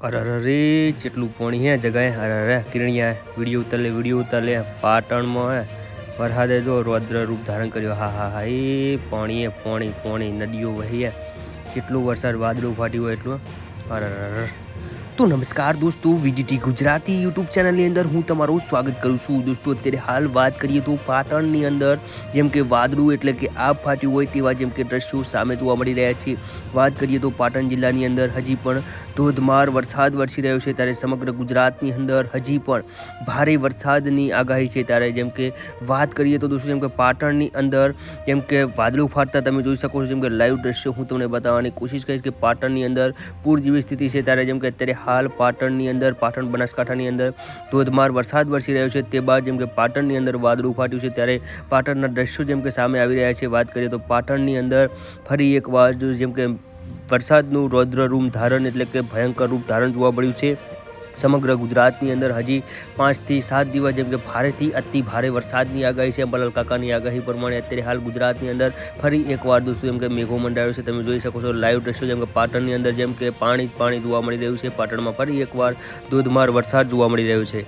अरे चेटलू पाणी है जगह अरे किरणिया वीडियो उतर ले पाटण में है वरसादे जो रौद्र रूप धारण कर्यो। हा हा हा ए पाणी है पाणी नदियों वही है चेटलू वरसाद वादळू फाट्યું હોય એટલું अरे तो नमस्कार दोस्तों वीजीटी गुजराती यूट्यूब चैनल अंदर हूँ तमारू स्वागत करूँ छूँ। दोस्तों अत्यारे हाल बात करिए तो पाटणनी अंदर जेम के वादळू एटले के आग फाट्યું હોય तेवा जेम के दृश्यों सामे जोवा मळी रह्या छे। बात करिए तो पाटण जिल्लानी अंदर हजी पण धोधमार वरसाद वरसी रह्यो छे त्यारे समग्र गुजरातनी अंदर हजी पण भारे वरसादनी आगाही छे। त्यारे जेम के बात करिए तो दोस्तों जेम के पाटणनी अंदर जेम के वादळू फाटता तमे जोई शको छो। जेम के लाइव दृश्य हूँ तमने बताववानी कोशिश करीश के पाटणनी अंदर पूर जेवी स्थिति छे। त्यारे जेम के अत्यारे हाल पाटणनी अंदर पाटण बनासकांठानी अंदर धोधमार वरसाद वरसी रह्यो छे। ते बाद जेम के पाटणनी अंदर वादळू फाट्યું छे त्यारे पाटणना दृश्यो जेम के सामे आवी रह्या छे। बात करिए तो पाटणनी अंदर फरी एकवार जेम के वरसादनुं रौद्र रूप धारण एटले के भयंकर रूप धारण जोवा मळ्युं छे। समग्र गुजरातनी अंदर हजी 5 થી 7 दिवस जेम के भारेथी अति भारे वरसादनी आगाही छे। अंबालाल काकानी आगाही प्रमाणे अत्यारे हाल गुजरातनी अंदर फरी एकवार दोस्तों जेम के मेघो मंडायो छे। तमे जोई शको छो लाइव दृश्यो जेम के पाटणनी अंदर जेम के पाणी पाणी जोवा मळी रह्युं छे। पाटणमां फरी एकवार धोधमार वरसाद जोवा मळी रह्यो छे।